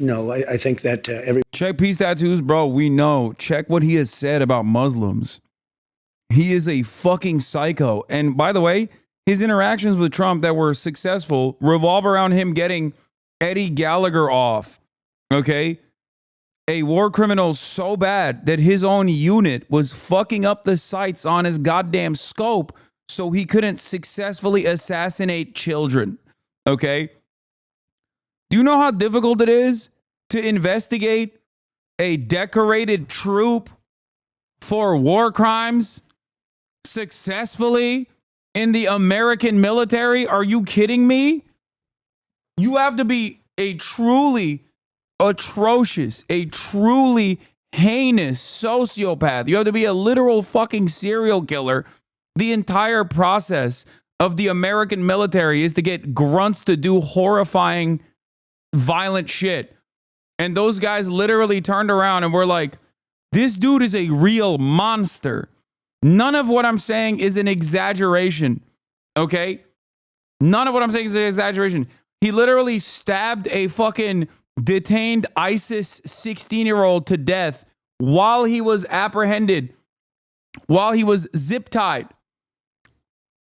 No, I think that every Check Peace Tattoos, bro. We know. Check what he has said about Muslims. He is a fucking psycho. And by the way, his interactions with Trump that were successful revolve around him getting Eddie Gallagher off. Okay? A war criminal so bad that his own unit was fucking up the sights on his goddamn scope so he couldn't successfully assassinate children. Okay? Do you know how difficult it is to investigate a decorated troop for war crimes successfully in the American military? Are you kidding me? You have to be a truly atrocious, a truly heinous sociopath. You have to be a literal fucking serial killer. The entire process of the American military is to get grunts to do horrifying, violent shit. And those guys literally turned around and were like, this dude is a real monster. None of what I'm saying is an exaggeration, okay? None of what I'm saying is an exaggeration. He literally stabbed a fucking detained ISIS 16-year-old to death while he was apprehended, while he was zip-tied.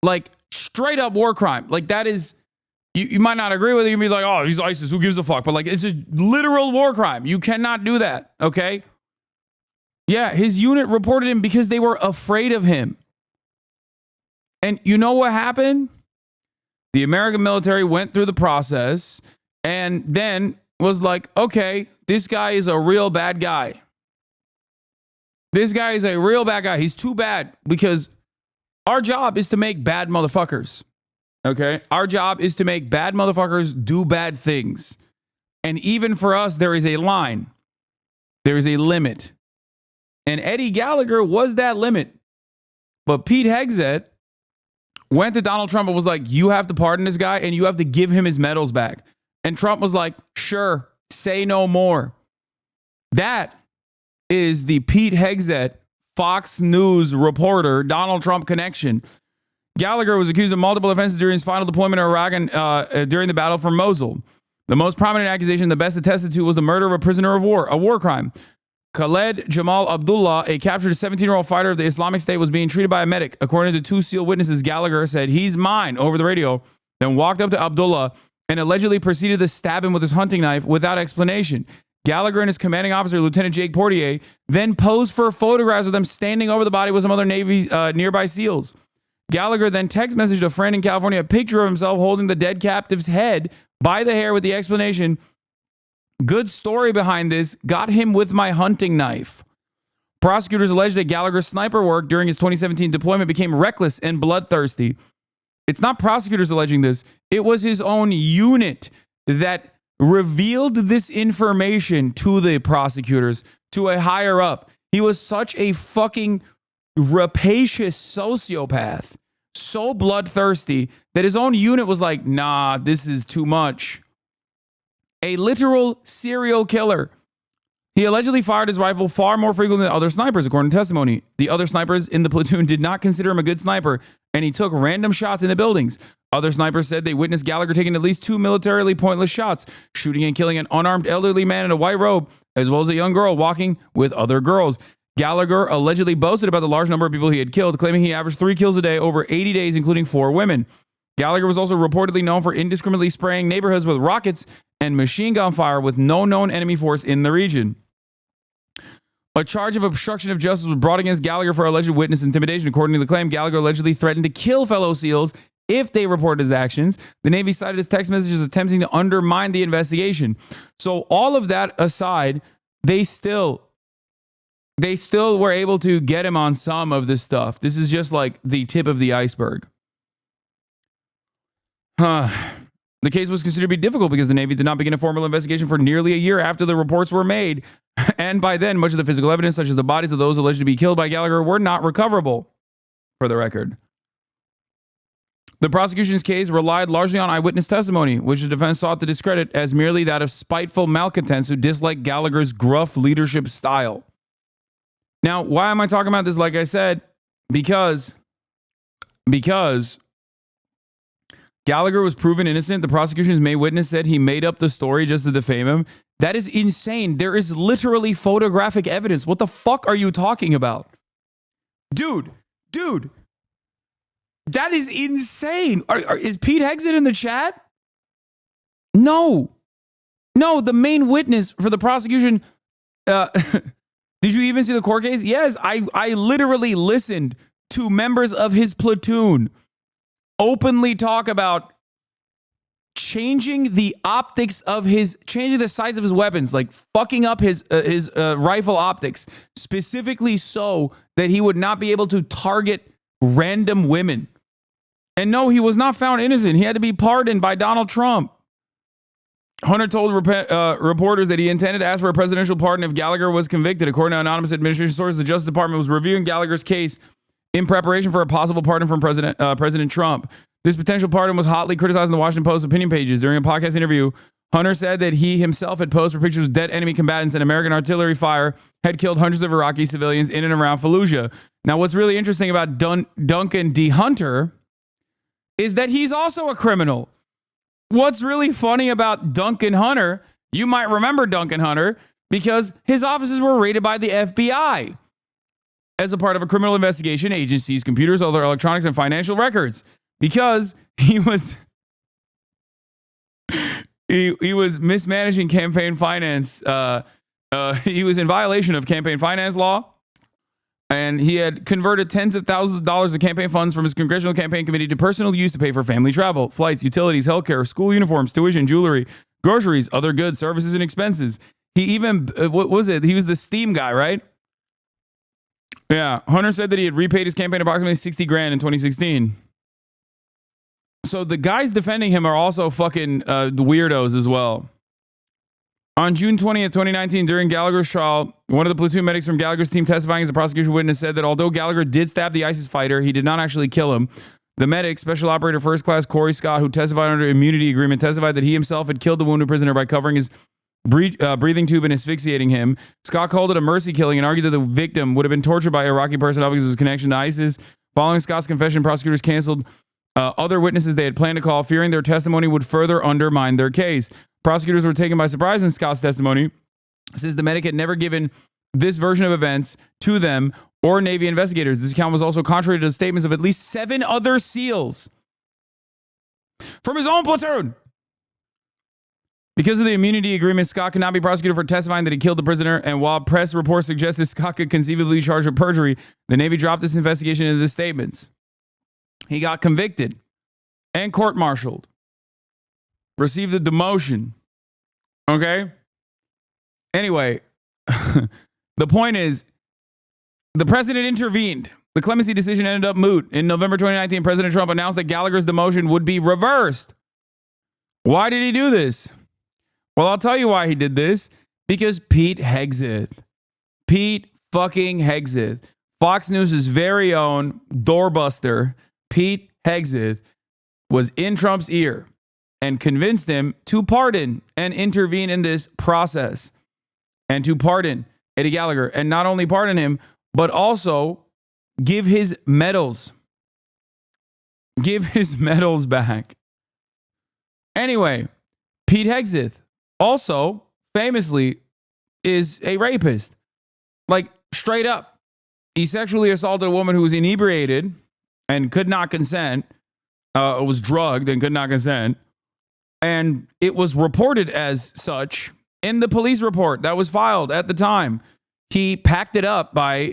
Like, straight up war crime. Like, that is, you might not agree with it. You'd be like, oh, he's ISIS, who gives a fuck? But, like, it's a literal war crime. You cannot do that, okay? Yeah, his unit reported him because they were afraid of him. And you know what happened? The American military went through the process and then was like, okay, this guy is a real bad guy. This guy is a real bad guy. He's too bad because our job is to make bad motherfuckers. Okay? Our job is to make bad motherfuckers do bad things. And even for us, there is a line. There is a limit. And Eddie Gallagher was that limit. But Pete Hegseth went to Donald Trump and was like, you have to pardon this guy and you have to give him his medals back. And Trump was like, sure, say no more. That is the Pete Hegseth, Fox News reporter, Donald Trump connection. Gallagher was accused of multiple offenses during his final deployment in Iraq and during the battle for Mosul. The most prominent accusation, the best attested to, was the murder of a prisoner of war, a war crime. Khaled Jamal Abdullah, a captured 17-year-old fighter of the Islamic State, was being treated by a medic. According to two SEAL witnesses, Gallagher said, he's mine, over the radio, then walked up to Abdullah and allegedly proceeded to stab him with his hunting knife without explanation. Gallagher and his commanding officer, Lieutenant Jake Portier, then posed for photographs of them standing over the body with some other Navy nearby SEALs. Gallagher then text messaged a friend in California a picture of himself holding the dead captive's head by the hair with the explanation, good story behind this, got him with my hunting knife. Prosecutors alleged that Gallagher's sniper work during his 2017 deployment became reckless and bloodthirsty. It's not prosecutors alleging this. It was his own unit that revealed this information to the prosecutors, to a higher up. He was such a fucking rapacious sociopath, so bloodthirsty, that his own unit was like, nah, this is too much. A literal serial killer. He allegedly fired his rifle far more frequently than other snipers, according to testimony. The other snipers in the platoon did not consider him a good sniper, and he took random shots in the buildings. Other snipers said they witnessed Gallagher taking at least 2 militarily pointless shots, shooting and killing an unarmed elderly man in a white robe, as well as a young girl walking with other girls. Gallagher allegedly boasted about the large number of people he had killed, claiming he averaged 3 kills a day over 80 days, including 4 women. Gallagher was also reportedly known for indiscriminately spraying neighborhoods with rockets and machine gun fire with no known enemy force in the region. A charge of obstruction of justice was brought against Gallagher for alleged witness intimidation. According to the claim, Gallagher allegedly threatened to kill fellow SEALs if they reported his actions. The Navy cited his text messages attempting to undermine the investigation. So all of that aside, they still were able to get him on some of this stuff. This is just like the tip of the iceberg. The case was considered to be difficult because the Navy did not begin a formal investigation for nearly a year after the reports were made. And by then, much of the physical evidence, such as the bodies of those alleged to be killed by Gallagher, were not recoverable, for the record. The prosecution's case relied largely on eyewitness testimony, which the defense sought to discredit as merely that of spiteful malcontents who disliked Gallagher's gruff leadership style. Now, why am I talking about this? Like I said, because Gallagher was proven innocent. The prosecution's main witness said he made up the story just to defame him. That is insane. There is literally photographic evidence. What the fuck are you talking about? Dude, that is insane. Is Pete Hegseth in the chat? No, the main witness for the prosecution. Did you even see the court case? Yes, I literally listened to members of his platoon openly talk about changing the sights of his weapons, like fucking up his rifle optics, specifically so that he would not be able to target random women. And no, he was not found innocent. He had to be pardoned by Donald Trump. Hunter told reporters that he intended to ask for a presidential pardon if Gallagher was convicted. According to anonymous administration sources, the Justice Department was reviewing Gallagher's case in preparation for a possible pardon from President Trump. This potential pardon was hotly criticized in the Washington Post opinion pages. During a podcast interview, Hunter said that he himself had posed for pictures of dead enemy combatants and American artillery fire had killed hundreds of Iraqi civilians in and around Fallujah. Now, what's really interesting about Duncan D. Hunter is that he's also a criminal. What's really funny about Duncan Hunter, you might remember Duncan Hunter because his offices were raided by the FBI as a part of a criminal investigation agency's computers, other electronics, and financial records because he was mismanaging campaign finance. He was in violation of campaign finance law. And he had converted tens of thousands of dollars of campaign funds from his congressional campaign committee to personal use to pay for family travel, flights, utilities, healthcare, school uniforms, tuition, jewelry, groceries, other goods, services, and expenses. He even, what was it? He was the Steam guy, right? Yeah. Hunter said that he had repaid his campaign approximately $60,000 in 2016. So the guys defending him are also fucking weirdos as well. On June 20th, 2019, during Gallagher's trial, one of the platoon medics from Gallagher's team testifying as a prosecution witness said that although Gallagher did stab the ISIS fighter, he did not actually kill him. The medic, Special Operator First Class Corey Scott, who testified under immunity agreement, testified that he himself had killed the wounded prisoner by covering his breathing tube and asphyxiating him. Scott called it a mercy killing and argued that the victim would have been tortured by Iraqi personnel because of his connection to ISIS. Following Scott's confession, prosecutors canceled other witnesses they had planned to call, fearing their testimony would further undermine their case. Prosecutors were taken by surprise in Scott's testimony, since the medic had never given this version of events to them or Navy investigators. This account was also contrary to the statements of at least 7 other SEALs from his own platoon. Because of the immunity agreement, Scott could not be prosecuted for testifying that he killed the prisoner, and while press reports suggested Scott could conceivably be charged with perjury, the Navy dropped this investigation into the statements. He got convicted and court-martialed. Received a demotion. Okay? Anyway, the point is, the president intervened. The clemency decision ended up moot. In November 2019, President Trump announced that Gallagher's demotion would be reversed. Why did he do this? Well, I'll tell you why he did this. Because Pete Hegseth. Pete fucking Hegseth. Fox News' very own doorbuster, Pete Hegseth, was in Trump's ear and convinced him to pardon and intervene in this process and to pardon Eddie Gallagher, and not only pardon him, but also give his medals. Give his medals back. Anyway, Pete Hegseth also famously is a rapist. Like, straight up. He sexually assaulted a woman who was inebriated and could not consent, was drugged and could not consent. And it was reported as such in the police report that was filed at the time. He packed it up by,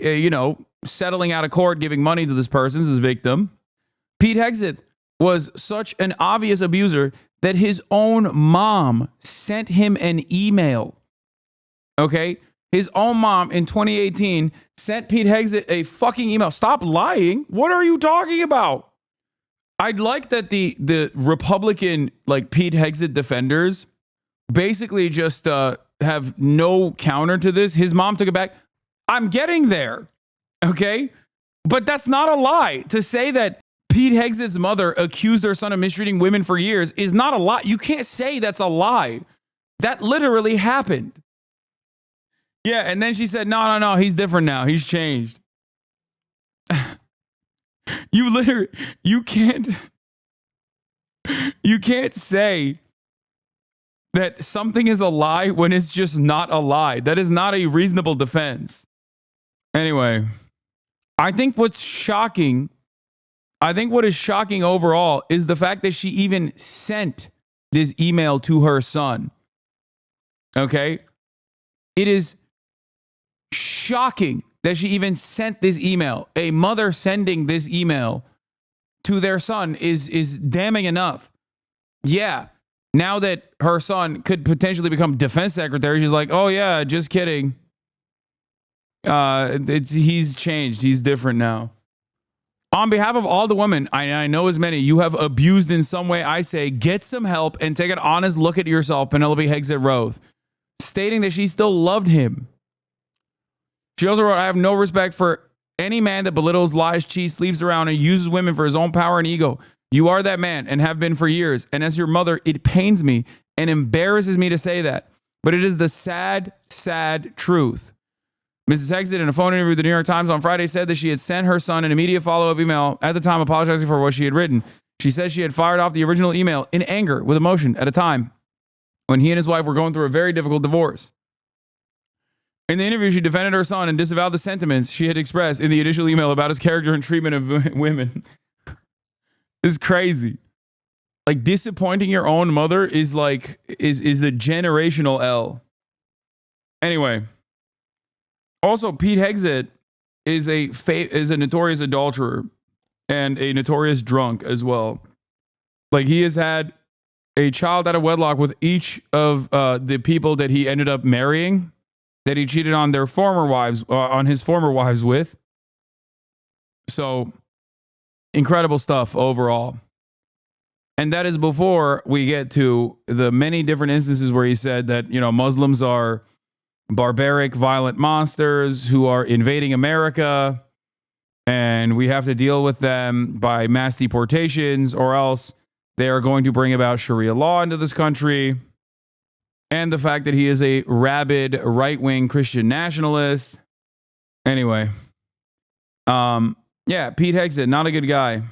settling out of court, giving money to this person, this victim. Pete Hegseth was such an obvious abuser that his own mom sent him an email. Okay? His own mom in 2018 sent Pete Hegseth a fucking email. Stop lying. What are you talking about? I'd like that the Republican, like, Pete Hegseth defenders basically just have no counter to this. His mom took it back. I'm getting there. Okay? But that's not a lie. To say that Pete Hegseth's mother accused her son of mistreating women for years is not a lie. You can't say that's a lie. That literally happened. Yeah, and then she said, no, he's different now. He's changed. You can't. You can't say that something is a lie when it's just not a lie. That is not a reasonable defense. Anyway, I think what is shocking overall is the fact that she even sent this email to her son. Okay? It is shocking that she even sent this email. A mother sending this email to their son is damning enough. Yeah. Now that her son could potentially become defense secretary, she's like, oh yeah, just kidding. He's changed. He's different now. On behalf of all the women, I know as many, you have abused in some way, I say, get some help and take an honest look at yourself, Penelope Hegseth Roth, stating that she still loved him. She also wrote, I have no respect for any man that belittles, lies, cheats, sleeps around, and uses women for his own power and ego. You are that man and have been for years. And as your mother, it pains me and embarrasses me to say that. But it is the sad, sad truth. Mrs. Hegseth, in a phone interview with the New York Times on Friday, said that she had sent her son an immediate follow-up email, at the time apologizing for what she had written. She says she had fired off the original email in anger with emotion at a time when he and his wife were going through a very difficult divorce. In the interview, she defended her son and disavowed the sentiments she had expressed in the initial email about his character and treatment of women. This is crazy. Like, disappointing your own mother is a generational L. Anyway. Also, Pete Hegseth is a notorious adulterer and a notorious drunk as well. Like, he has had a child out of wedlock with each of the people that he ended up marrying, that he cheated on their former wives, on his former wives with. So, incredible stuff overall. And that is before we get to the many different instances where he said that, Muslims are barbaric, violent monsters who are invading America, and we have to deal with them by mass deportations, or else they are going to bring about Sharia law into this country. And the fact that he is a rabid right-wing Christian nationalist. Anyway, Pete Hegseth, not a good guy.